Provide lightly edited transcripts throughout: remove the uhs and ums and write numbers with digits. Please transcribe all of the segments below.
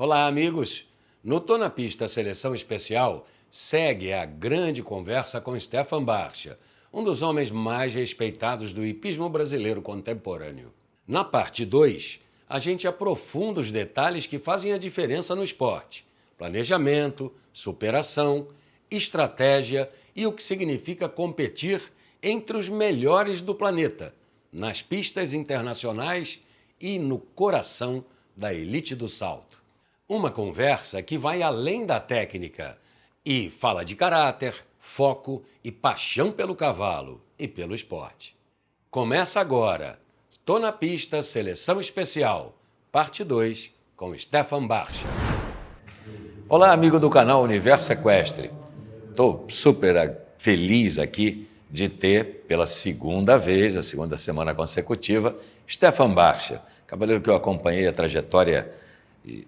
Olá, amigos! No Tô na Pista Seleção Especial, segue a grande conversa com Stefan Barcha, um dos homens mais respeitados do hipismo brasileiro contemporâneo. Na parte 2, a gente aprofunda os detalhes que fazem a diferença no esporte: planejamento, superação, estratégia e o que significa competir entre os melhores do planeta, nas pistas internacionais e no coração da elite do salto. Uma conversa que vai além da técnica e fala de caráter, foco e paixão pelo cavalo e pelo esporte. Começa agora, Tô na Pista Seleção Especial, parte 2, com Stefan Barcha. Olá, amigo do canal Universo Equestre. Estou super feliz aqui de ter, pela segunda vez, a segunda semana consecutiva, Stefan Barcha, cavaleiro que eu acompanhei a trajetória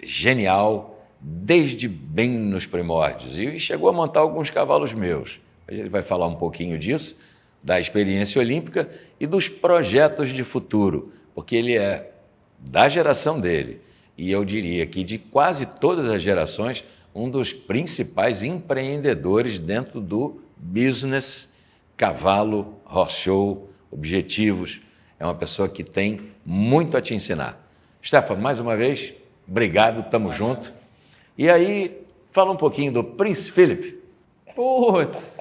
genial desde bem nos primórdios e chegou a montar alguns cavalos meus. Ele vai falar um pouquinho disso, da experiência olímpica e dos projetos de futuro, porque ele é da geração dele e eu diria que de quase todas as gerações, um dos principais empreendedores dentro do business, cavalo, horse show, objetivos. É uma pessoa que tem muito a te ensinar. Stefan, mais uma vez, obrigado, estamos juntos. E aí, fala um pouquinho do Prince Philip. Putz,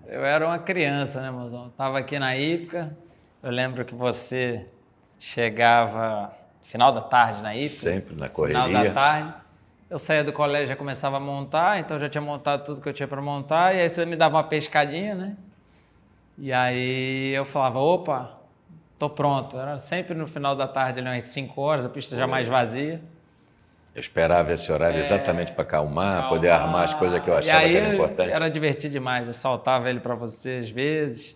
eu era uma criança, né, mozão? Estava aqui na hípica, eu lembro que você chegava final da tarde na hípica. Sempre na correria. Final da tarde. Eu saía do colégio, já começava a montar, então eu já tinha montado tudo que eu tinha para montar, e aí você me dava uma pescadinha, né? E aí eu falava, opa, tô pronto. Era sempre no final da tarde, ali umas 5 horas, a pista já mais vazia. Eu esperava esse horário exatamente para acalmar, poder armar as coisas que eu achava que eram importantes. Era divertido demais, eu saltava ele para você às vezes.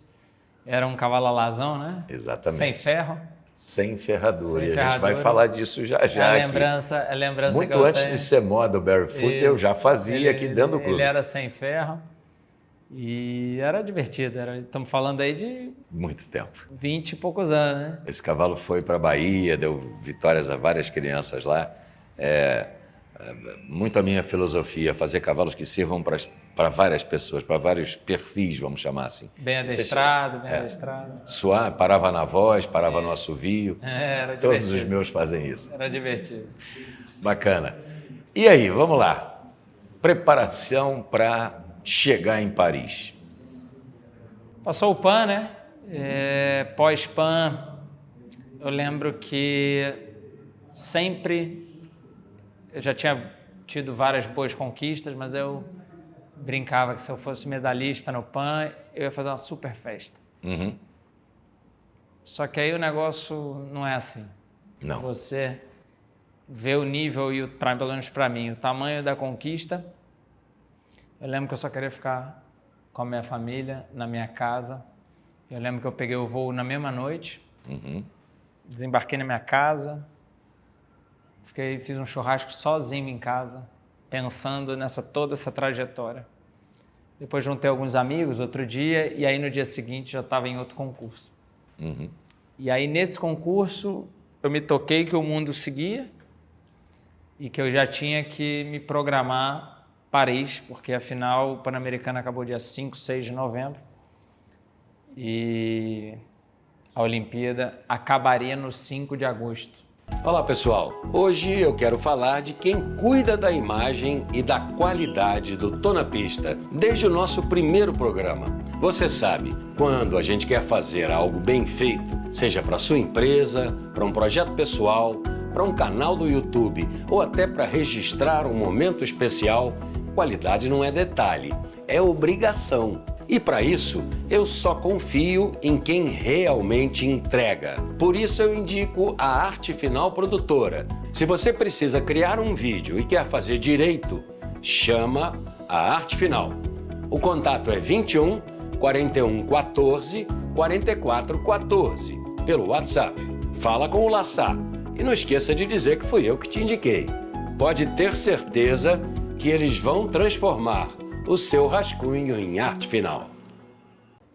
Era um cavalo alazão, né? Exatamente. Sem ferro. Sem ferradura. Sem e a gente vai falar disso já já aqui. A lembrança muito que eu antes tenho. de ser moda o barefoot, eu já fazia aqui dentro do clube. Ele era sem ferro e era divertido. Estamos falando aí de... Muito tempo. 20 e poucos anos, né? Esse cavalo foi para a Bahia, deu vitórias a várias crianças lá. Muito a minha filosofia, fazer cavalos que sirvam para várias pessoas, para vários perfis, vamos chamar assim. Bem adestrado, bem adestrado. Suave, parava na voz, parava no assovio. Era divertido. Todos os meus fazem isso. Era divertido. Bacana. E aí, vamos lá. Preparação para chegar em Paris. Passou o PAN, né? Pós-PAN, eu lembro que sempre... Eu já tinha tido várias boas conquistas, mas eu brincava que se eu fosse medalhista no PAN, eu ia fazer uma super festa. Uhum. Só que aí o negócio não é assim. Não. Você vê o nível e, pelo menos para mim, o tamanho da conquista. Eu lembro que eu só queria ficar com a minha família, na minha casa. Eu lembro que eu peguei o voo na mesma noite, desembarquei na minha casa, fiz um churrasco sozinho em casa, pensando toda essa trajetória. Depois juntei alguns amigos outro dia, e aí no dia seguinte já estava em outro concurso. E aí nesse concurso eu me toquei que o mundo seguia e que eu já tinha que me programar Paris, porque afinal o Pan-Americano acabou dia 5, 6 de novembro e a Olimpíada acabaria no 5 de agosto. Olá, pessoal. Hoje eu quero falar de quem cuida da imagem e da qualidade do Tô na Pista desde o nosso primeiro programa. Você sabe, quando a gente quer fazer algo bem feito, seja para sua empresa, para um projeto pessoal, para um canal do YouTube ou até para registrar um momento especial, qualidade não é detalhe, é obrigação. E para isso, eu só confio em quem realmente entrega. Por isso eu indico a Arte Final Produtora. Se você precisa criar um vídeo e quer fazer direito, chama a Arte Final. O contato é 21 41 14 44 14 pelo WhatsApp. Fala com o Laçá e não esqueça de dizer que fui eu que te indiquei. Pode ter certeza que eles vão transformar o seu rascunho em arte final.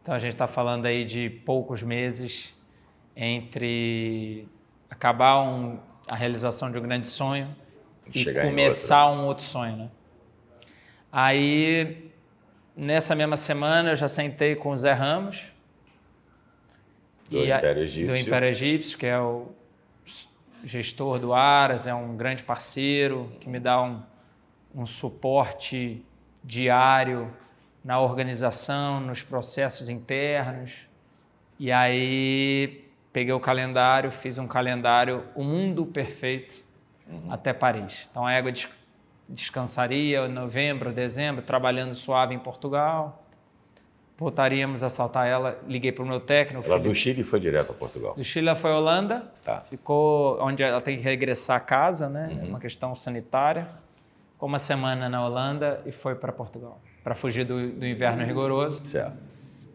Então a gente está falando aí de poucos meses entre acabar a realização de um grande sonho e começar um outro sonho, né? Aí, nessa mesma semana, eu já sentei com o Zé Ramos. Do Império Egípcio. Do Império Egípcio, que é o gestor do Aras, é um grande parceiro, que me dá um suporte diário na organização, nos processos internos. E aí peguei o calendário, fiz um calendário, o mundo perfeito, até Paris. Então a égua descansaria em novembro, dezembro, trabalhando suave em Portugal. Voltaríamos a saltar ela, liguei para o meu técnico. Ela do Chile foi direto a Portugal? Do Chile ela foi à Holanda, tá. Ficou onde ela tem que regressar a casa, né? Uma questão sanitária. Ficou uma semana na Holanda e foi para Portugal, para fugir do inverno rigoroso. Certo.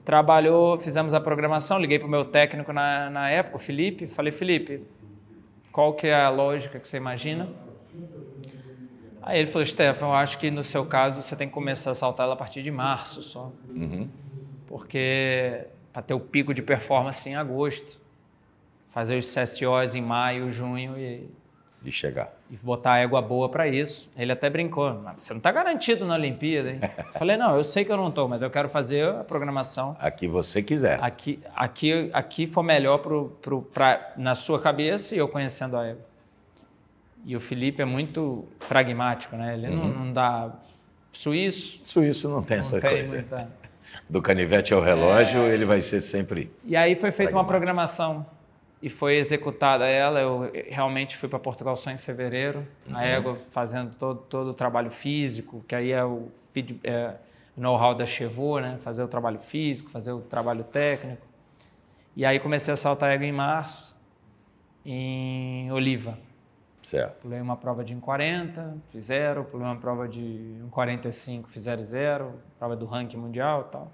Trabalhou, fizemos a programação, liguei para o meu técnico na época, o Felipe, falei, Felipe, qual que é a lógica que você imagina? Aí ele falou, Stefan, eu acho que no seu caso você tem que começar a saltar ela a partir de março só. Porque para ter o pico de performance em agosto, fazer os CSOs em maio, junho de chegar. E botar a égua boa para isso. Ele até brincou, mas você não está garantido na Olimpíada, hein? Falei, não, eu sei que eu não estou, mas eu quero fazer a programação. Aqui você quiser. Aqui for melhor na sua cabeça e eu conhecendo a égua. E o Felipe é muito pragmático, né? Ele não dá... Suíço não tem essa coisa. Muita... Do canivete ao relógio, ele vai ser sempre... E aí foi feita uma programação e foi executada ela. Eu realmente fui para Portugal só em fevereiro. A égua fazendo todo o trabalho físico, que aí é o know-how da Chevaux, né? Fazer o trabalho físico, fazer o trabalho técnico. E aí comecei a saltar a égua em março, em Oliva. Certo. Pulei uma prova de 1,40, fiz 0. Pulei uma prova de 1,45, fiz 0,0. Prova do ranking mundial e tal.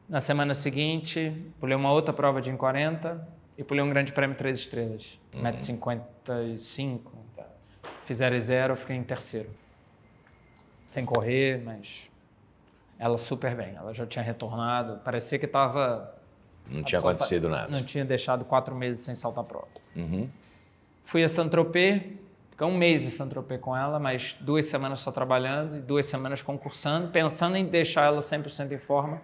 Na semana seguinte, pulei uma outra prova de 1,40 e pulei um grande prêmio 3 estrelas. 1,55 m. Fiz 0,0, fiquei em terceiro. Sem correr, mas ela super bem. Ela já tinha retornado. Parecia que estava... Não tinha acontecido nada. Não tinha deixado 4 meses sem saltar a prova. Fui a Saint-Tropez, fiquei 1 mês em Saint-Tropez com ela, mas 2 semanas só trabalhando e 2 semanas concursando, pensando em deixar ela 100% em forma.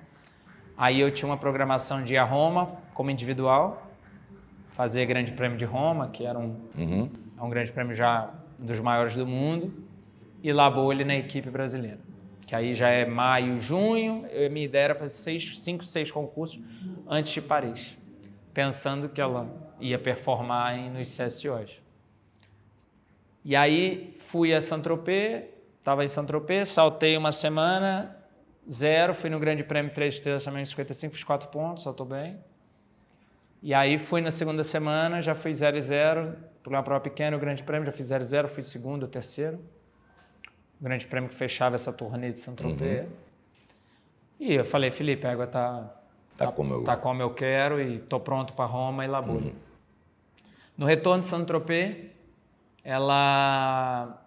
Aí eu tinha uma programação de ir a Roma como individual, fazer Grande Prêmio de Roma, que era um grande prêmio já dos maiores do mundo, e La Boule na equipe brasileira, que aí já é maio, junho. A minha ideia era fazer 5, 6 concursos antes de Paris, pensando que ela ia performar nos CSOs. E aí fui a Saint-Tropez, estava em Saint-Tropez, saltei uma semana, 0, fui no Grande Prêmio 3 estrelas também em 55, fiz 4 pontos, saltou bem. E aí fui na segunda semana, já fui 0,0, por uma prova pequena, o Grande Prêmio, já fiz 0,0, fui segundo, terceiro. O Grande Prêmio que fechava essa turnê de Saint-Tropez. E eu falei, Felipe, a égua tá como eu quero e estou pronto para Roma e La Boule. No retorno de Saint-Tropez, ela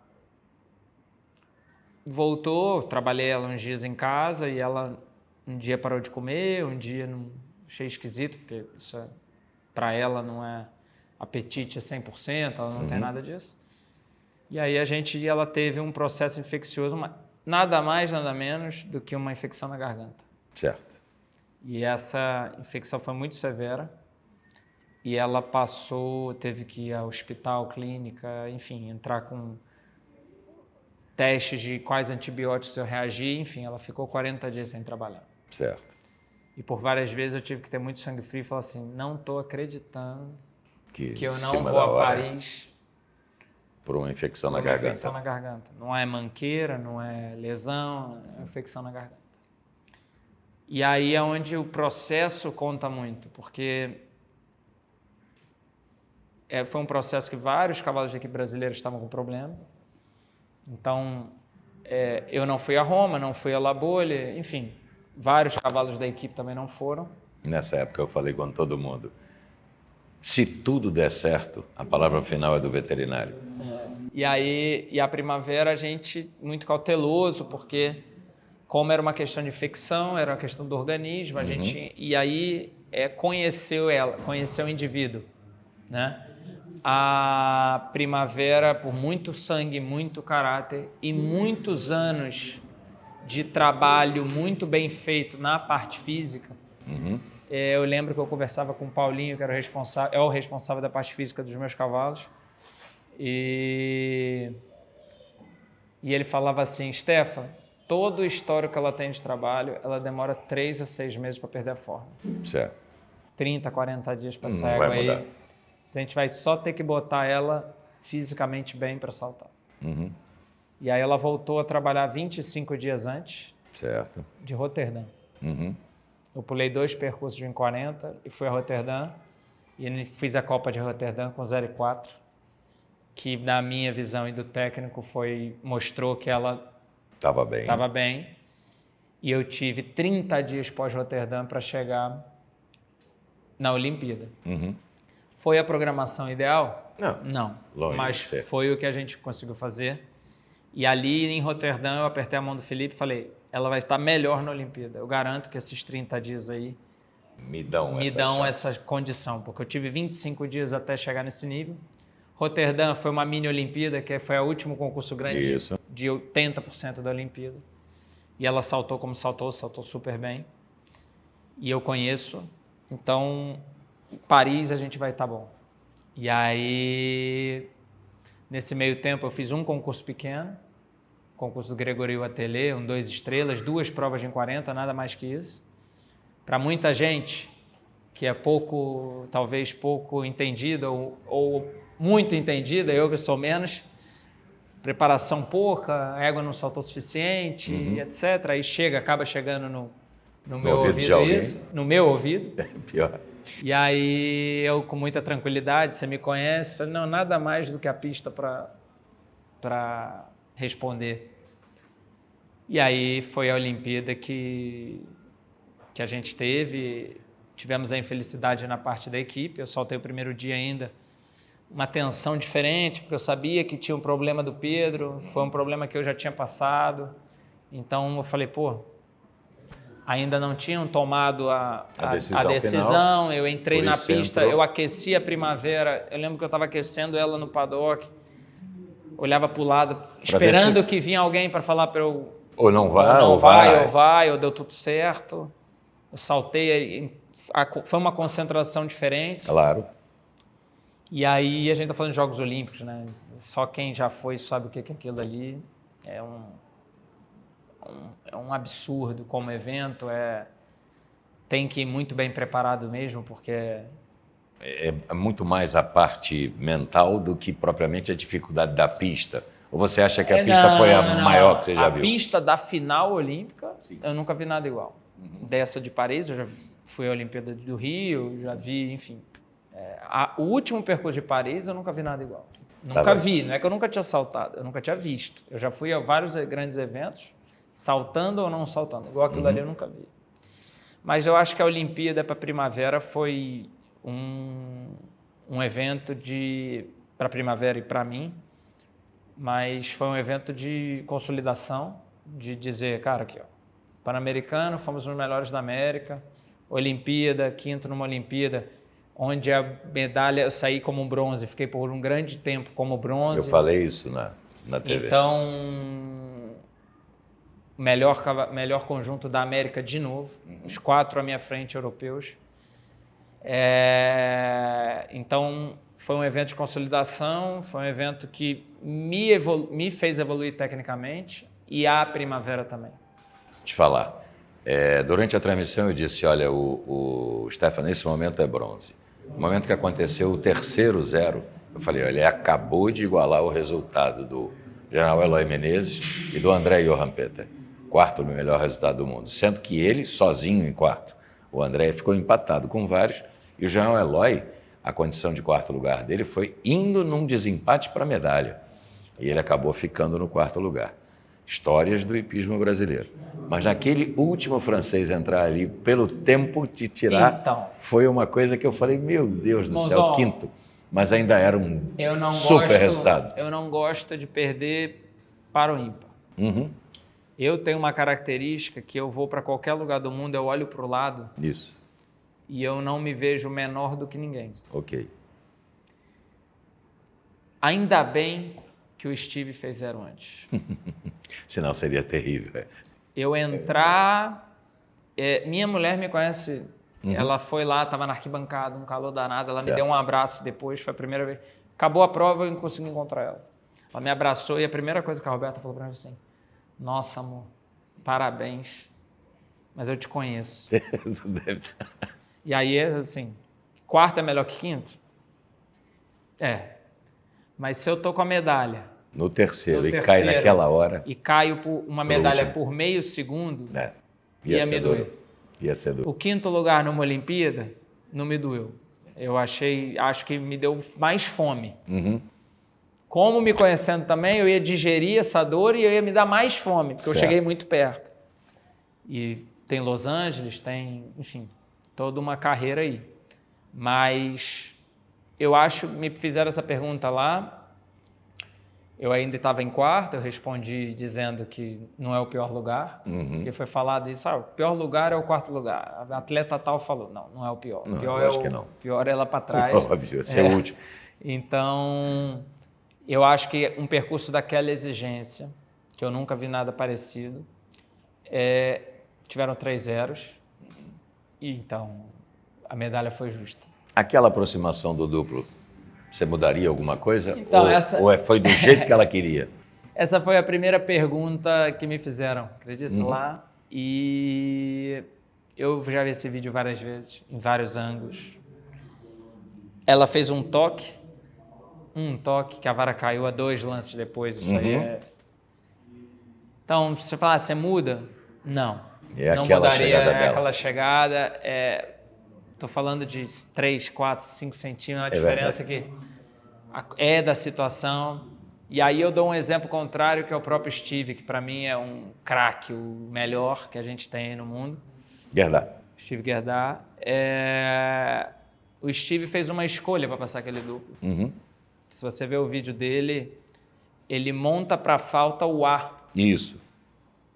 voltou, trabalhei ela uns dias em casa e ela um dia parou de comer, um dia não, achei esquisito, porque isso para ela não é apetite é 100%, ela não tem nada disso. E aí ela teve um processo infeccioso, nada mais, nada menos do que uma infecção na garganta. Certo. E essa infecção foi muito severa e ela teve que ir ao hospital, clínica, enfim, entrar com testes de quais antibióticos eu reagi, enfim, ela ficou 40 dias sem trabalhar. Certo. E por várias vezes eu tive que ter muito sangue frio e falar assim, não estou acreditando que eu não vou a Paris por uma infecção na garganta. Infecção na garganta. Não é manqueira, não é lesão, é infecção na garganta. E aí é onde o processo conta muito, porque foi um processo que vários cavalos de equipe brasileiros estavam com problema. Então, eu não fui a Roma, não fui a La Boule, enfim, vários cavalos da equipe também não foram. Nessa época eu falei com todo mundo, se tudo der certo, a palavra final é do veterinário. E aí, a primavera a gente muito cauteloso, porque como era uma questão de infecção, era uma questão do organismo, a gente, e aí conheceu o indivíduo, né? A Primavera, por muito sangue, muito caráter e muitos anos de trabalho muito bem feito na parte física, eu lembro que eu conversava com o Paulinho, que era o responsável da parte física dos meus cavalos, e ele falava assim, Stefan, todo o histórico que ela tem de trabalho, ela demora 3 a 6 meses para perder a forma. Certo. 30, 40 dias para essa Não égua vai mudar. aí. A gente vai só ter que botar ela fisicamente bem para saltar. E aí ela voltou a trabalhar 25 dias antes Certo. de Roterdã. Eu pulei 2 percursos em 40 e fui a Roterdã. E fiz a Copa de Roterdã com 0,4, que na minha visão e do técnico mostrou que ela Estava bem. estava bem. E eu tive 30 dias pós-Roterdã para chegar na Olimpíada. Foi a programação ideal? Não. Longe de Mas ser. foi o que a gente conseguiu fazer. E ali em Roterdã eu apertei a mão do Felipe e falei, ela vai estar melhor na Olimpíada. Eu garanto que esses 30 dias aí Me dão essa condição, porque eu tive 25 dias até chegar nesse nível. Roterdã foi uma mini Olimpíada, que foi o último concurso grande Isso. de 80% da Olimpíada. E ela saltou como saltou super bem. E eu conheço. Então, Paris a gente vai estar bom. E aí, nesse meio tempo, eu fiz um concurso pequeno, concurso do Gregório Atelier, 2 estrelas, 2 provas de 40, nada mais que isso. Para muita gente que é talvez pouco entendida ou muito entendida, eu que sou menos, preparação pouca, a égua não saltou o suficiente, etc. Aí acaba chegando no meu ouvido isso, no meu ouvido. Pior. E aí eu, com muita tranquilidade, você me conhece, falei, não, nada mais do que a pista para responder. E aí foi a Olimpíada que a gente tivemos a infelicidade na parte da equipe, eu saltei o primeiro dia ainda, uma tensão diferente, porque eu sabia que tinha um problema do Pedro, foi um problema que eu já tinha passado, então eu falei, ainda não tinham tomado a decisão final. Eu entrei na pista, eu aqueci a Primavera, eu lembro que eu estava aquecendo ela no paddock, olhava para o lado, esperando que vinha alguém para falar para eu... Ou não vai, ou deu tudo certo. Eu saltei, foi uma concentração diferente. Claro. E aí a gente está falando de Jogos Olímpicos, né? Só quem já foi sabe o que é aquilo ali. É um absurdo como evento, tem que ir muito bem preparado mesmo, porque... É muito mais a parte mental do que propriamente a dificuldade da pista. Ou você acha que a pista foi a maior que você já viu? A pista da final olímpica, eu nunca vi nada igual. Dessa de Paris, eu já fui à Olimpíada do Rio, já vi, enfim. O último percurso de Paris, eu nunca vi nada igual. Nunca vi, não é que eu nunca tinha saltado, eu nunca tinha visto. Eu já fui a vários grandes eventos, saltando ou não saltando. Igual aquilo ali eu nunca vi. Mas eu acho que a Olimpíada para a Primavera foi um evento para a Primavera e para mim, mas foi um evento de consolidação, de dizer, cara, aqui, ó, Pan-Americano, fomos os melhores da América, Olimpíada, quinto numa Olimpíada, onde a medalha, eu saí como bronze, fiquei por um grande tempo como bronze. Eu falei isso na TV. Então, melhor conjunto da América de novo, os 4 à minha frente europeus. Então, foi um evento de consolidação, foi um evento que me fez evoluir tecnicamente e a Primavera também. Te falar. Durante a transmissão eu disse, olha, o Stefan nesse momento é bronze. No momento que aconteceu o terceiro 0, eu falei, olha, ele acabou de igualar o resultado do General Eloy Menezes e do André Johan Peter. 4º melhor resultado do mundo, sendo que ele sozinho em 4º. O André ficou empatado com vários e o General Eloy, a condição de 4º lugar dele foi indo num desempate para a medalha. E ele acabou ficando no 4º lugar. Histórias do hipismo brasileiro. Mas naquele último francês entrar ali, pelo tempo de tirar, foi uma coisa que eu falei, meu Deus do céu, 5º. Mas ainda era um super resultado. Eu não gosto de perder para o ímpar. Eu tenho uma característica que eu vou para qualquer lugar do mundo, eu olho para o lado. Isso. E eu não me vejo menor do que ninguém. Ok. Ainda bem que o Steve fez 0 antes. Senão seria terrível. Eu entrar... minha mulher me conhece, ela foi lá, estava na arquibancada, um calor danado, ela me deu um abraço depois, foi a primeira vez. Acabou a prova, eu não consegui encontrar ela. Ela me abraçou e a primeira coisa que a Roberta falou para mim foi assim, nossa, amor, parabéns, mas eu te conheço. E aí, assim, quarto é melhor que quinto? Mas se eu tô com a medalha... No terceiro, e cai naquela hora... E caio por uma medalha por meio segundo, ia me doer. Ia ser duro. O 5º lugar numa Olimpíada não me doeu. Eu acho que me deu mais fome. Como me conhecendo também, eu ia digerir essa dor e eu ia me dar mais fome, porque eu cheguei muito perto. E tem Los Angeles, tem, enfim, toda uma carreira aí. Mas eu acho, me fizeram essa pergunta lá, eu ainda estava em quarto, eu respondi dizendo que não é o pior lugar, porque foi falado isso, o pior lugar é o 4º lugar. A atleta tal falou, não é o pior. Não, o pior eu acho que não. Pior é lá para trás. Óbvio, ser o último. Então, eu acho que um percurso daquela exigência, que eu nunca vi nada parecido, tiveram 3 zeros, e então a medalha foi justa. Aquela aproximação do duplo, você mudaria alguma coisa? Então, ou foi do jeito que ela queria? Essa foi a primeira pergunta que me fizeram, acredita? Lá. E eu já vi esse vídeo várias vezes, em vários ângulos. Ela fez um toque que a vara caiu a 2 lances depois. Isso aí é... Então, se você falar, você muda? Não. Não mudaria aquela chegada. Estou falando de 3, 4, 5 centímetros, a diferença que é da situação. E aí eu dou um exemplo contrário, que é o próprio Steve, que para mim é um craque, o melhor que a gente tem no mundo. Gerdau. Steve Gerdau. O Steve fez uma escolha para passar aquele duplo. Se você ver o vídeo dele, ele monta para a falta o A. Isso.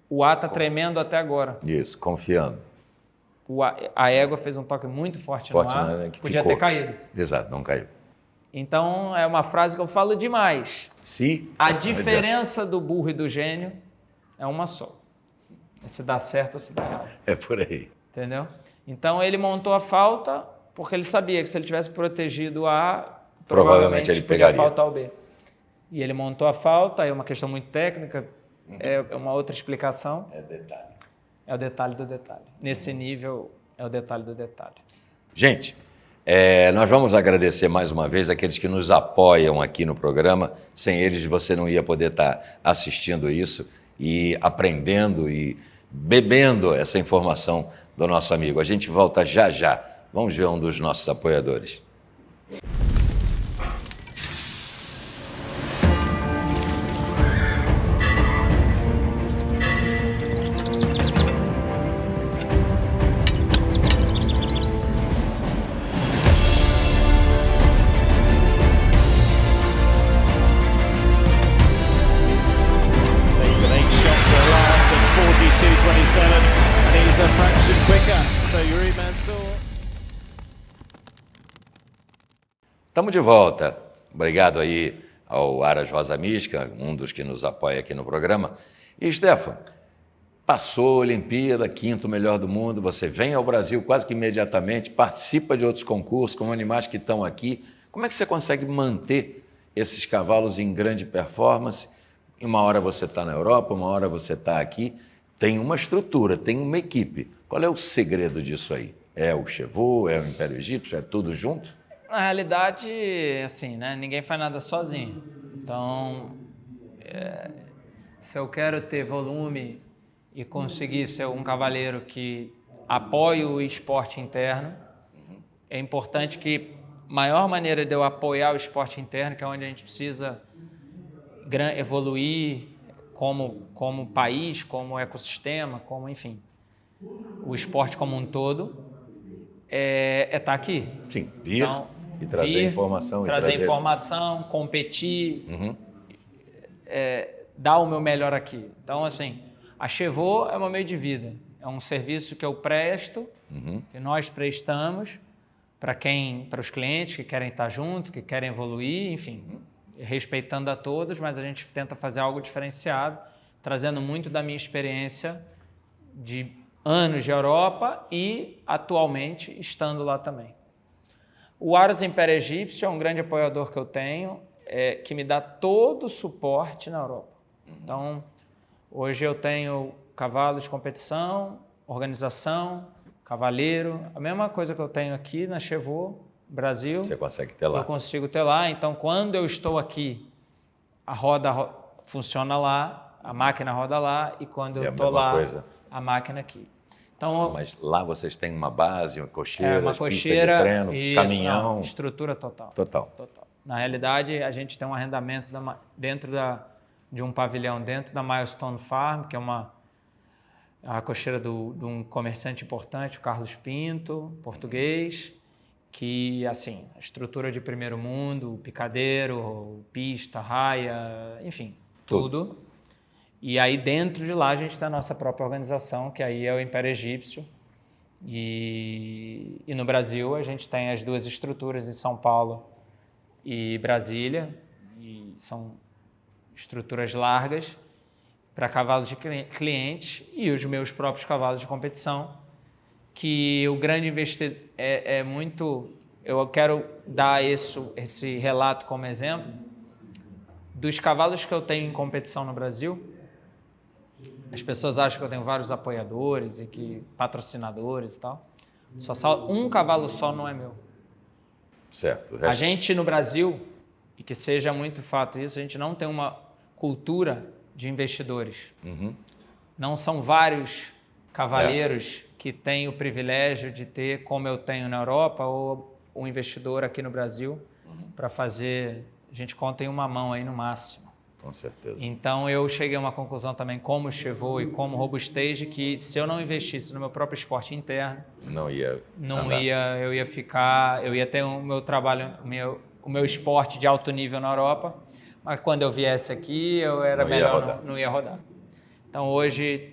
O A está tremendo até agora. Isso, confiando. A égua fez um toque muito forte no ar, podia ter caído. Exato, não caiu. Então, é uma frase que eu falo demais. A diferença do burro e do gênio é uma só. Se dá certo ou se dá errado. É por aí. Entendeu? Então, ele montou a falta porque ele sabia que se ele tivesse protegido o A, provavelmente ele pegaria. Podia faltar o B. E ele montou a falta, é uma questão muito técnica, é uma outra explicação. É detalhe. É o detalhe do detalhe. Nesse nível, é o detalhe do detalhe. Gente, nós vamos agradecer mais uma vez aqueles que nos apoiam aqui no programa. Sem eles, você não ia poder estar assistindo isso e aprendendo e bebendo essa informação do nosso amigo. A gente volta já já. Vamos ver um dos nossos apoiadores. Estamos de volta. Obrigado aí ao Aras Rosa Mística, um dos que nos apoia aqui no programa. E, Stefan, passou a Olimpíada, 5º melhor do mundo, você vem ao Brasil quase que imediatamente, participa de outros concursos com animais que estão aqui. Como é que você consegue manter esses cavalos em grande performance? Uma hora você está na Europa, uma hora você está aqui. Tem uma estrutura, tem uma equipe. Qual é o segredo disso aí? É o Chevaux, é o Império Egípcio, é tudo junto? Na realidade, assim, né? Ninguém faz nada sozinho. Então, se eu quero ter volume e conseguir ser um cavaleiro que apoie o esporte interno, é importante que a maior maneira de eu apoiar o esporte interno, que é onde a gente precisa evoluir como país, como ecossistema, como, enfim, o esporte como um todo, é estar aqui. Sim, vir e trazer informação. Trazer informação, competir, dar o meu melhor aqui. Então, assim, a Chevaux é o meu meio de vida. É um serviço que eu presto, que nós prestamos para os clientes que querem estar junto, que querem evoluir, enfim. respeitando a todos, mas a gente tenta fazer algo diferenciado, trazendo muito da minha experiência de anos de Europa e, atualmente, estando lá também. O Aros Império Egípcio é um grande apoiador que eu tenho, que me dá todo o suporte na Europa. Então, hoje eu tenho cavalo de competição, organização, cavaleiro, a mesma coisa que eu tenho aqui na Chevaux, Brasil. Você consegue ter lá. Eu consigo ter lá. Então, quando eu estou aqui, a roda funciona lá, a máquina roda lá, e quando eu estou lá, a máquina aqui. Então, mas lá vocês têm uma base, uma cocheira, uma pista cocheira, de treino, isso, caminhão. Não, estrutura total. Total. Na realidade, a gente tem um arrendamento dentro de um pavilhão dentro da Milestone Farm, que é a cocheira de um comerciante importante, o Carlos Pinto, português, que, assim, a estrutura de primeiro mundo, picadeiro, pista, raia, enfim, tudo. E aí, dentro de lá, a gente tem a nossa própria organização, que aí é o Império Egípcio. E no Brasil, a gente tem as duas estruturas em São Paulo e Brasília, e são estruturas largas para cavalos de clientes e os meus próprios cavalos de competição, que o grande investidor é muito... Eu quero dar esse relato como exemplo dos cavalos que eu tenho em competição no Brasil. As pessoas acham que eu tenho vários apoiadores e que patrocinadores e tal. Só um cavalo só não é meu. Certo. A gente no Brasil, e que seja muito fato isso, a gente não tem uma cultura de investidores. Não são vários cavaleiros que têm o privilégio de ter, como eu tenho na Europa, ou um investidor aqui no Brasil, para fazer... A gente conta em uma mão aí no máximo. Com certeza. Então, eu cheguei a uma conclusão também, como Chevaux e como Robustage, que se eu não investisse no meu próprio esporte interno, eu ia ter o meu trabalho, o meu esporte de alto nível na Europa, mas quando eu viesse aqui, não ia rodar. Então, hoje,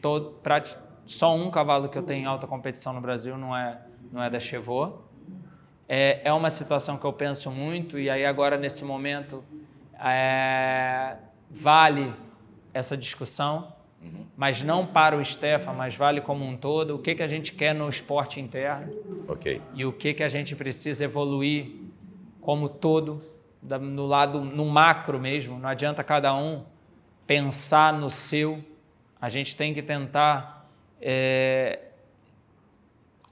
só um cavalo que eu tenho em alta competição no Brasil não é da Chevaux. É uma situação que eu penso muito, e aí agora, nesse momento, vale essa discussão, mas não para o Stefan, mas vale como um todo. O que a gente quer no esporte interno e o que a gente precisa evoluir como todo, no macro mesmo. Não adianta cada um pensar no seu. A gente tem que tentar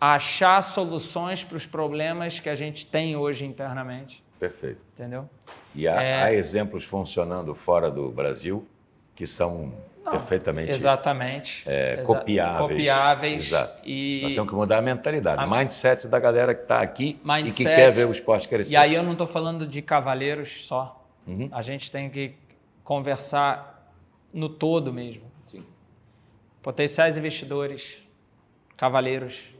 achar soluções para os problemas que a gente tem hoje internamente. Perfeito. Entendeu? E há exemplos funcionando fora do Brasil que são perfeitamente copiáveis. Exato. Nós temos que mudar a mentalidade, o mindset da galera que está aqui e que quer ver o esporte crescer. E aí eu não estou falando de cavaleiros só. A gente tem que conversar no todo mesmo. Sim. Potenciais investidores, cavaleiros,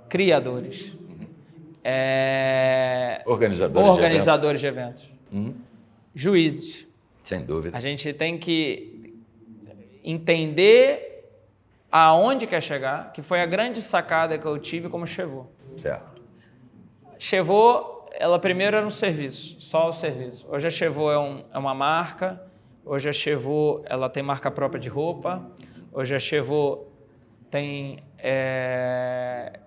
criadores, organizadores de eventos, juízes. Sem dúvida. A gente tem que entender aonde quer chegar, que foi a grande sacada que eu tive como Chevaux. Certo. Chevaux, ela primeiro era um serviço, só o serviço. Hoje a Chevaux é uma marca, hoje a Chevaux ela tem marca própria de roupa, hoje a Chevaux tem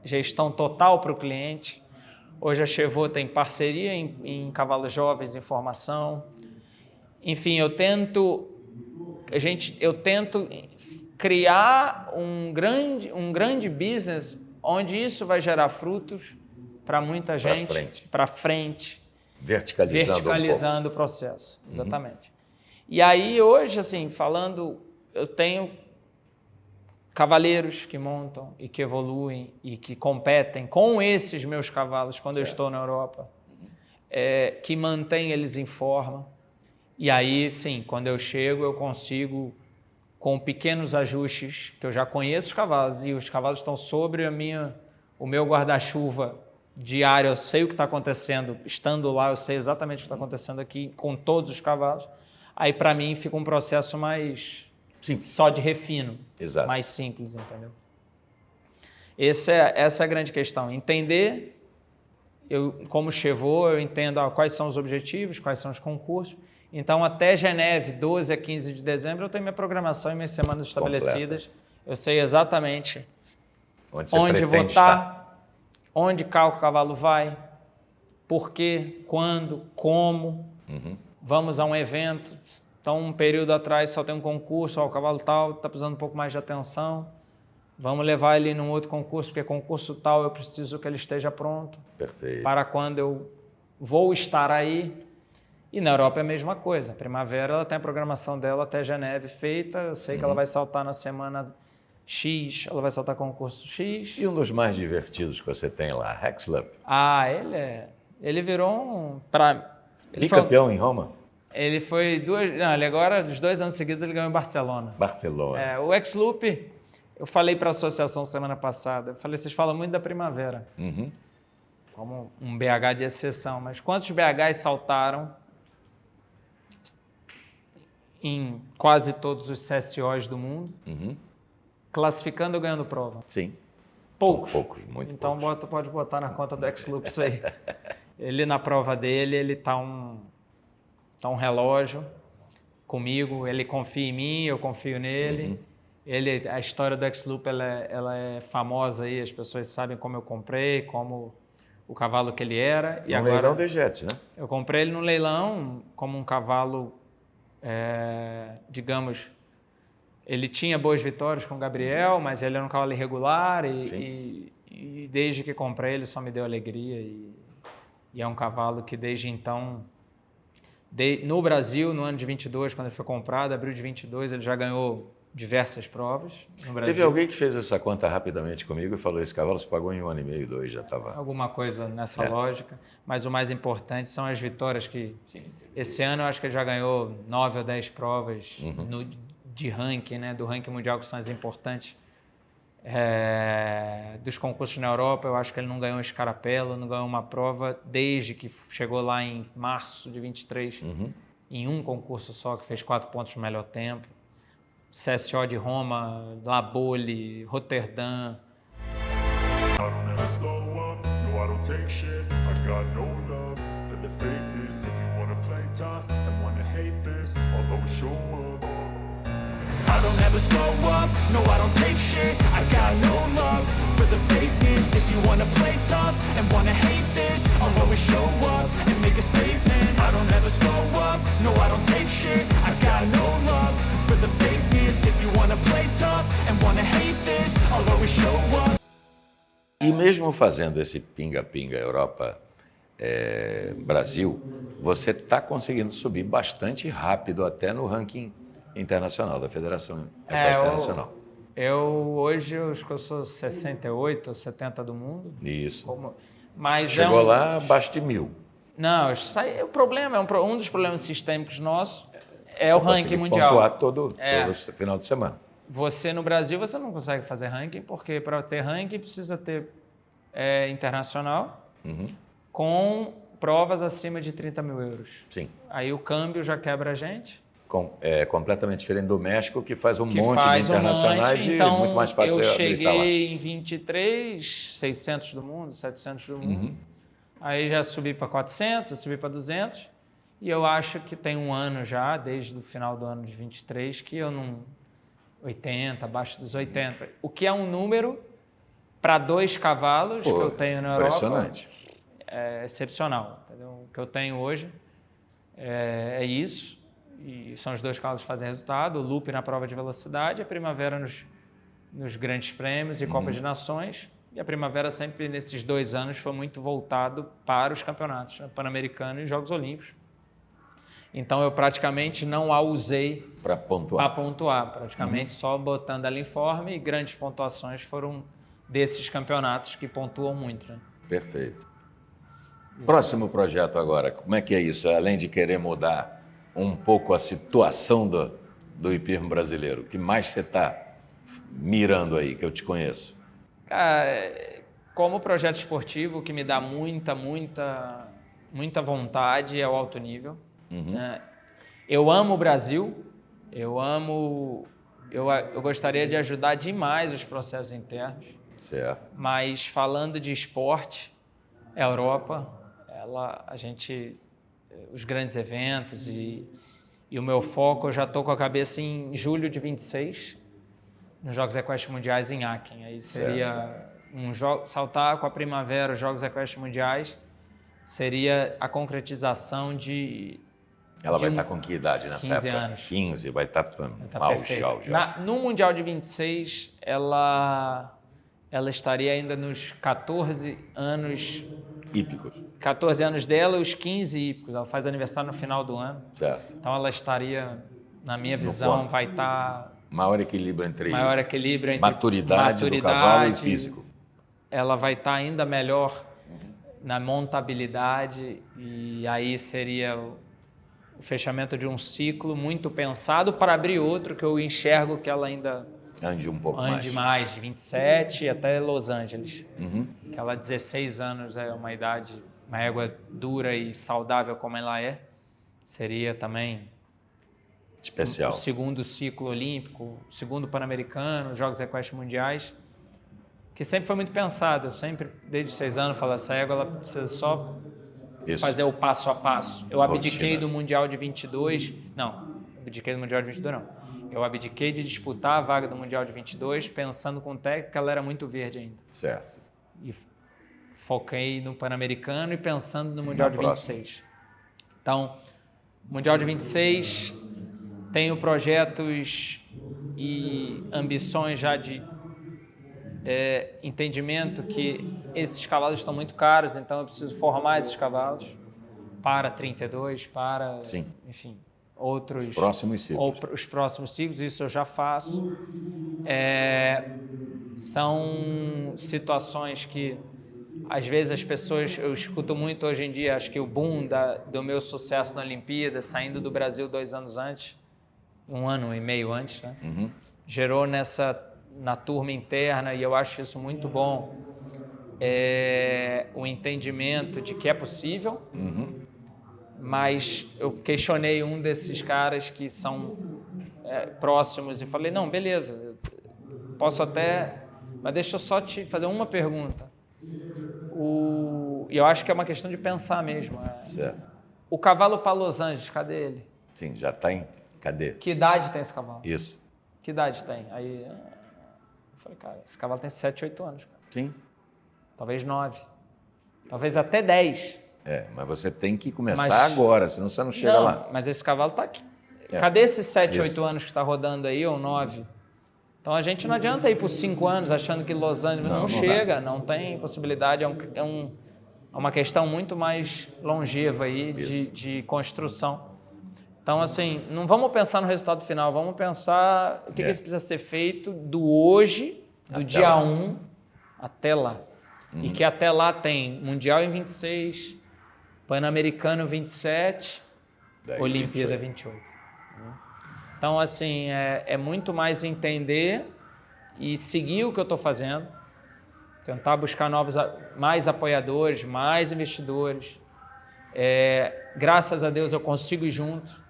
gestão total para o cliente. Hoje a Chevaux tem parceria em cavalos jovens, em formação. Enfim, eu tento criar um grande business onde isso vai gerar frutos para muita gente, para frente. Verticalizando o processo, exatamente. E aí hoje, assim, falando, eu tenho cavaleiros que montam e que evoluem e que competem com esses meus cavalos quando eu estou na Europa, que mantêm eles em forma. E aí, sim, quando eu chego, eu consigo, com pequenos ajustes, que eu já conheço os cavalos e os cavalos estão sobre o meu guarda-chuva diário, eu sei o que está acontecendo, estando lá, eu sei exatamente o que está acontecendo aqui com todos os cavalos. Aí, para mim, fica um processo mais... só de refino, mais simples, entendeu? Essa é a grande questão. Entender, como Chevaux, eu entendo quais são os objetivos, quais são os concursos, Então, até Geneve, 12 a 15 de dezembro, eu tenho minha programação e minhas semanas estabelecidas. Eu sei exatamente onde vou estar, onde o cavalo vai, por quê, quando, como. Vamos a um evento, então um período atrás só tem um concurso, o cavalo tal está precisando um pouco mais de atenção. Vamos levar ele num outro concurso, porque concurso tal eu preciso que ele esteja pronto. Perfeito. Para quando eu vou estar aí. E na Europa é a mesma coisa. A primavera ela tem a programação dela até Geneve feita. Eu sei que ela vai saltar na semana X, ela vai saltar concurso X. E um dos mais divertidos que você tem lá, Hexlop? Ah, ele virou um... Bicampeão em Roma? Ele foi ele agora, dos 2 anos seguidos, ele ganhou em Barcelona. Barcelona. O X-Loop, eu falei para a associação semana passada, eu falei, vocês falam muito da primavera, como um BH de exceção, mas quantos BHs saltaram em quase todos os CSOs do mundo, classificando ou ganhando prova? Sim. Poucos. Muito então poucos. pode botar na conta do X-Loop isso aí. Ele na prova dele, ele tá um relógio comigo, ele confia em mim, eu confio nele. A história do X-Loop ela é famosa aí, as pessoas sabem como eu comprei, como o cavalo que ele era. E agora, leilão de Jets, né? Eu comprei ele no leilão como um cavalo, digamos, ele tinha boas vitórias com o Gabriel, mas ele era um cavalo irregular e desde que comprei ele só me deu alegria e é um cavalo que desde então, no Brasil, no ano de 22, quando ele foi comprado, abril de 22, ele já ganhou diversas provas no Brasil. Teve alguém que fez essa conta rapidamente comigo e falou, esse cavalo se pagou em 1 ano e meio, 2, já estava... Alguma coisa nessa lógica, mas o mais importante são as vitórias que... Esse ano eu acho que ele já ganhou 9 ou 10 provas de ranking, né, do ranking mundial, que são as importantes. Dos concursos na Europa, eu acho que ele não ganhou escarapela, não ganhou uma prova desde que chegou lá em março de 23, em um concurso só, que fez 4 pontos no melhor tempo. CSO de Roma, La Baule, Roterdã. I don't ever slow up, no I don't take shit. I got no love for the fakeness. If you wanna play tough and wanna hate this, I'll always show up. I don't ever slow up, no I don't take shit. I got no love for the fakeness. If you wanna play tough and wanna hate this, I'll always show up and make a statement. I don't ever slow up, no I don't take shit. I got no love for the fakeness. If you wanna play tough and wanna hate this, I'll always show up. E mesmo fazendo esse pinga-pinga Europa, Brasil, você está conseguindo subir bastante rápido até no ranking internacional, da Federação Internacional. Hoje, eu acho que eu sou 68 ou 70 do mundo. Isso. Mas chegou lá abaixo de 1000. Não, o problema, um dos problemas sistêmicos nossos é o ranking mundial. Pontuar todo final de semana. Você, no Brasil, você não consegue fazer ranking, porque para ter ranking precisa ter internacional com provas acima de 30 mil euros. Sim. Aí o câmbio já quebra a gente. Completamente diferente do México, que faz um monte de internacionais e então, muito mais fácil eu habilitar lá. cheguei em 23, 600 do mundo, 700 do mundo. Aí já subi para 400, subi para 200. E eu acho que tem um ano já, desde o final do ano de 23, que eu não... 80, abaixo dos 80. O que é um número para 2 cavalos que eu tenho na Europa. Impressionante. É excepcional. Entendeu? O que eu tenho hoje é isso. E são os 2 cavalos que fazem resultado. O Loop na prova de velocidade, a Primavera nos grandes prêmios e Copa de Nações. E a Primavera sempre, nesses 2 anos, foi muito voltado para os campeonatos, né? Pan-Americano e Jogos Olímpicos. Então, eu praticamente não a usei para pontuar. Praticamente só botando ela em forma, e grandes pontuações foram desses campeonatos que pontuam muito. Né? Perfeito. Próximo projeto agora, como é que é isso? Além de querer mudar um pouco a situação do hipismo brasileiro, o que mais você está mirando aí, que eu te conheço? Cara, como projeto esportivo, o que me dá muita muita vontade é o alto nível. Eu amo o Brasil, eu gostaria de ajudar demais os processos internos. Certo. Mas falando de esporte, a Europa, os grandes eventos e o meu foco, eu já estou com a cabeça em julho de 26, nos Jogos Equestres Mundiais em Aachen. Aí seria saltar com a primavera os Jogos Equestres Mundiais, seria a concretização de... Ela vai estar com que idade nessa 15 época? anos. 15, vai estar Perfeito. auge. No Mundial de 26, ela estaria ainda nos 14 anos... Hípicos. 14 anos dela e os 15 hípicos. Ela faz aniversário no final do ano. Certo. Então ela estaria, na minha visão, vai estar... Maior equilíbrio entre maturidade do cavalo e físico. Ela vai estar ainda melhor na montabilidade e aí seria o fechamento de um ciclo muito pensado para abrir outro que eu enxergo que ela ainda ande um pouco mais, de 27 até Los Angeles. Que ela 16 anos é uma idade, uma égua dura e saudável como ela é, seria também especial. O segundo ciclo olímpico, o segundo Pan-Americano, Jogos Equestres Mundiais, que sempre foi muito pensado. Eu sempre, desde os 6 anos, falo, essa égua ela precisa só fazer o passo a passo. Eu abdiquei do Mundial de 22, não, abdiquei do Mundial de 22 não. Eu abdiquei de disputar a vaga do Mundial de 22, pensando com o técnico que ela era muito verde ainda. Certo. E foquei no Pan-Americano e pensando no Mundial de 26. Então, Mundial de 26, tenho projetos e ambições já de entendimento que esses cavalos estão muito caros, então eu preciso formar esses cavalos para 32, para, enfim, outros... Os próximos ciclos, isso eu já faço. São situações que, às vezes, as pessoas... Eu escuto muito hoje em dia, acho que o boom do meu sucesso na Olimpíada, saindo do Brasil 2 anos antes, 1 ano e meio antes, né? Gerou na turma interna, e eu acho isso muito bom, o entendimento de que é possível, mas eu questionei um desses caras que são próximos e falei, não, beleza, posso até, mas deixa eu só te fazer uma pergunta. E eu acho que é uma questão de pensar mesmo. Certo. O cavalo para Los Angeles, cadê ele? Sim, já está em... Cadê? Que idade tem esse cavalo? Isso. Que idade tem? Aí eu falei, cara, esse cavalo tem 7, 8 anos. Cara. Sim. Talvez 9. Talvez até 10. Mas você tem que começar agora, senão você não chega lá. Mas esse cavalo está aqui. Cadê esses 7, 8 anos que está rodando aí, ou 9? Então a gente não adianta ir por 5 anos achando que Los Angeles não chega, não tem possibilidade. É uma questão muito mais longeva aí de construção. Então, assim, não vamos pensar no resultado final, vamos pensar o que precisa ser feito do hoje, do dia 1 até lá. E que até lá tem Mundial em 26, Pan-Americano 27, Olimpíada 28. Então, assim, é muito mais entender e seguir o que eu estou fazendo, tentar buscar mais apoiadores, mais investidores. Graças a Deus eu consigo ir junto.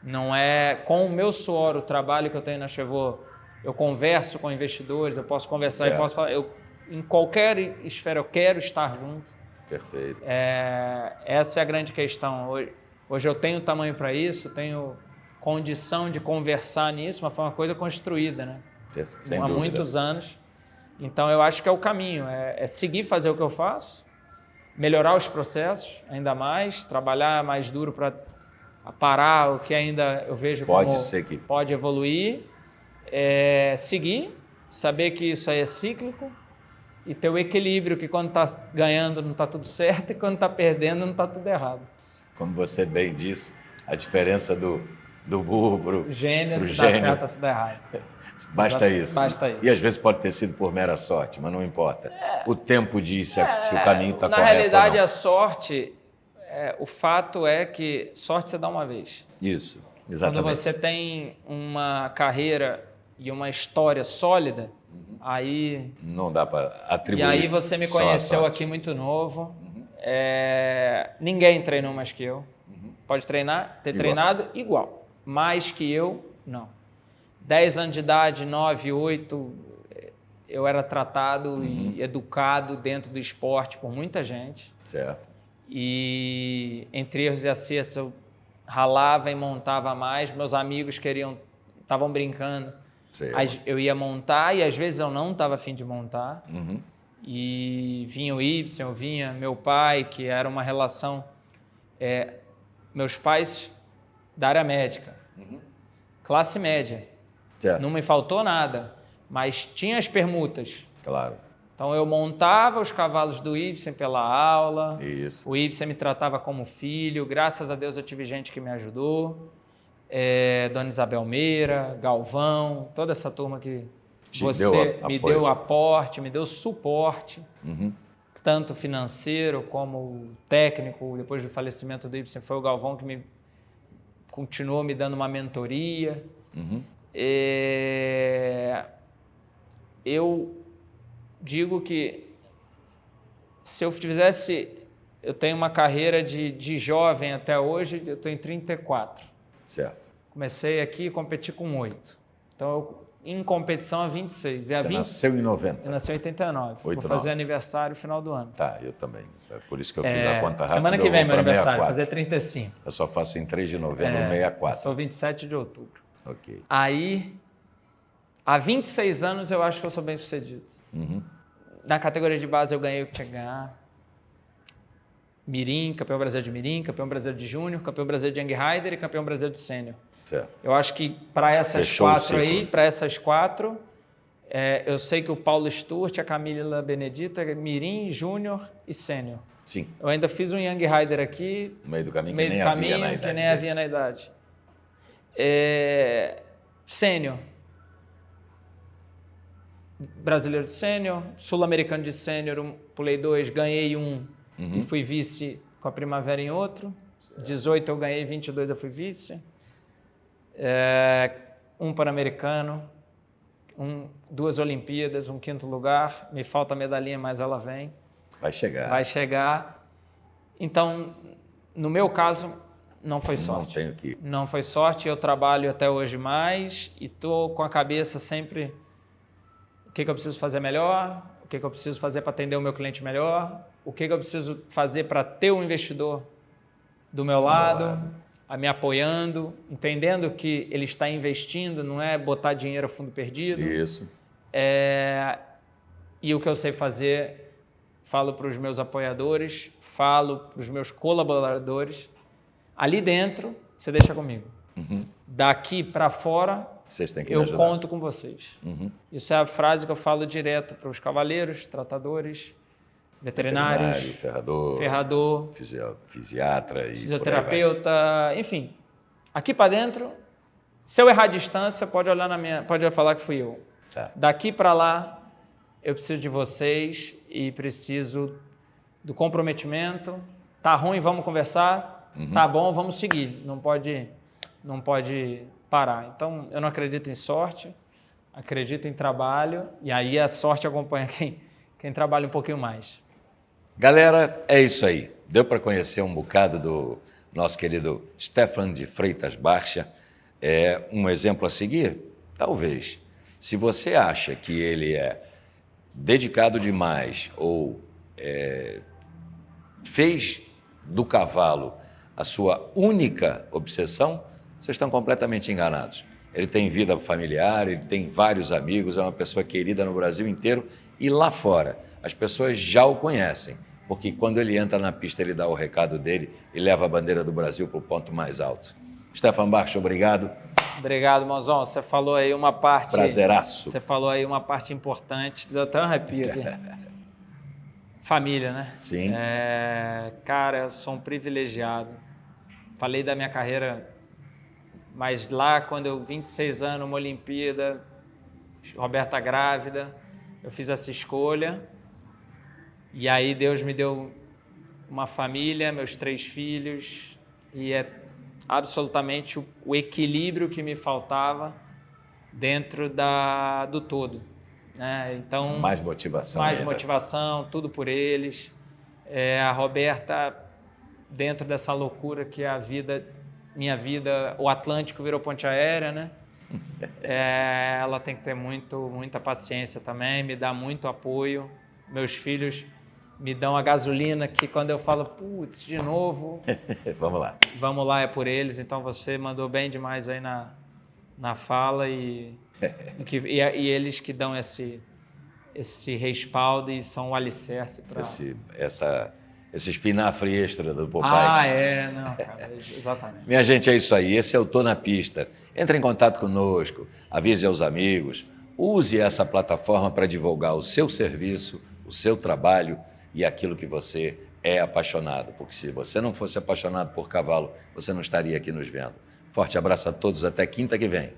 Não é com o meu suor, o trabalho que eu tenho na Chevaux, eu converso com investidores, eu posso conversar e posso falar, em qualquer esfera eu quero estar junto. Perfeito. Essa é a grande questão. Hoje eu tenho tamanho para isso, tenho condição de conversar nisso, mas foi uma coisa construída, né? Sem há dúvida. Muitos anos. Então eu acho que é o caminho, seguir fazer o que eu faço, melhorar os processos ainda mais, trabalhar mais duro para parar o que ainda eu vejo pode evoluir, seguir, saber que isso aí é cíclico e ter o equilíbrio que quando está ganhando não está tudo certo e quando está perdendo não está tudo errado. Como você bem disse, a diferença do burro para o gênio, se dá certo ou se dá errado. Basta isso. Basta isso. E às vezes pode ter sido por mera sorte, mas não importa. O tempo diz se o caminho está correto. Na realidade, ou não. a sorte... o fato é que sorte você dá uma vez. Isso, exatamente. Quando você tem uma carreira e uma história sólida, aí... Não dá para atribuir. E aí você me conheceu aqui muito novo. Ninguém treinou mais que eu. Pode ter treinado igual. Mais que eu, não. 10 anos de idade, 9, 8, eu era tratado e educado dentro do esporte por muita gente. Certo. E entre erros e acertos eu ralava e montava mais. Meus amigos estavam brincando. Sei. Eu ia montar e às vezes eu não estava a fim de montar. Uhum. E vinha o Ibsen, vinha meu pai, que era uma relação... meus pais da área médica, classe média. Certo. Não me faltou nada, mas tinha as permutas. Claro. Então eu montava os cavalos do Ibsen pela aula. Isso. O Ibsen me tratava como filho. Graças a Deus eu tive gente que me ajudou. Dona Isabel Meira, Galvão, toda essa turma que me deu aporte, me deu suporte, tanto financeiro como técnico. Depois do falecimento do Ibsen, foi o Galvão que continuou me dando uma mentoria. Eu digo que se eu eu tenho uma carreira de jovem até hoje, eu estou em 34. Certo. Comecei aqui e competi com 8. Então, em competição a 26. Você nasceu em 90? Eu nasci em 89. Vou fazer aniversário no final do ano. Tá, eu também. É por isso que eu fiz a conta rápida. Semana que vem meu aniversário, fazer 35. Eu só faço em 3 de novembro, 64. Sou 27 de outubro. Ok. Aí, há 26 anos eu acho que eu sou bem sucedido. Na categoria de base eu ganhei o que tinha que ganhar. Mirim, campeão brasileiro de Mirim, campeão brasileiro de Júnior, campeão brasileiro de Young Rider e campeão brasileiro de Sênior. Certo. Eu acho que para essas quatro, eu sei que o Paulo Sturte, a Camila Benedita, Mirim, Júnior e Sênior. Sim. Eu ainda fiz um Young Rider aqui, no meio do caminho, que nem havia na idade. Sênior. Brasileiro de Sênior, Sul-Americano de Sênior, pulei 2, ganhei 1 e fui vice com a Primavera em outro. 18 eu ganhei, 22 eu fui vice. Um Pan-Americano, 2 Olimpíadas, um 5º lugar. Me falta a medalhinha, mas ela vem. Vai chegar. Vai chegar. Então, no meu caso, não foi sorte. Não tenho que... Não foi sorte, eu trabalho até hoje mais e estou com a cabeça sempre... O que eu preciso fazer melhor? O que eu preciso fazer para atender o meu cliente melhor? O que eu preciso fazer para ter um investidor do meu lado, me apoiando, entendendo que ele está investindo, não é botar dinheiro a fundo perdido. Isso. E o que eu sei fazer, falo para os meus apoiadores, falo para os meus colaboradores. Ali dentro, você deixa comigo. Daqui para fora, vocês têm que eu conto com vocês. Isso é a frase que eu falo direto para os cavaleiros, tratadores, veterinários, ferrador, fisiatra e fisioterapeuta, enfim. Aqui para dentro, se eu errar a distância, pode falar que fui eu. Tá. Daqui para lá, eu preciso de vocês e preciso do comprometimento. Tá ruim, vamos conversar. Tá bom, vamos seguir. Não pode parar. Então, eu não acredito em sorte, acredito em trabalho, e aí a sorte acompanha quem trabalha um pouquinho mais. Galera, é isso aí. Deu para conhecer um bocado do nosso querido Stefan de Freitas Barcha. É um exemplo a seguir? Talvez. Se você acha que ele é dedicado demais ou fez do cavalo a sua única obsessão, vocês estão completamente enganados. Ele tem vida familiar, ele tem vários amigos, é uma pessoa querida no Brasil inteiro e lá fora. As pessoas já o conhecem, porque quando ele entra na pista, ele dá o recado dele e leva a bandeira do Brasil para o ponto mais alto. Stefan Barcha, obrigado. Obrigado, Mozão. Você falou aí uma parte... Prazeraço. Você falou aí uma parte importante. Deu até um arrepio aqui. Família, né? Sim. Cara, eu sou um privilegiado. Falei da minha carreira, mas lá, quando eu 26 anos, uma Olimpíada, Roberta grávida, eu fiz essa escolha. E aí Deus me deu uma família, meus 3 filhos, e é absolutamente o equilíbrio que me faltava dentro do todo. Né? Então, mais motivação. Mais motivação, tudo por eles. A Roberta, dentro dessa loucura que é a vida, minha vida, o Atlântico virou ponte aérea, né? Ela tem que ter muita paciência também, me dá muito apoio. Meus filhos me dão a gasolina que quando eu falo, putz, de novo, Vamos lá. vamos lá, é por eles. Então você mandou bem demais aí na fala e eles que dão esse respaldo e são o alicerce para... Esse espinafre extra do Popeye. Não, cara, exatamente. Minha gente, é isso aí. Esse é o Tô na Pista. Entre em contato conosco, avise aos amigos, use essa plataforma para divulgar o seu serviço, o seu trabalho e aquilo que você é apaixonado. Porque se você não fosse apaixonado por cavalo, você não estaria aqui nos vendo. Forte abraço a todos, até quinta que vem.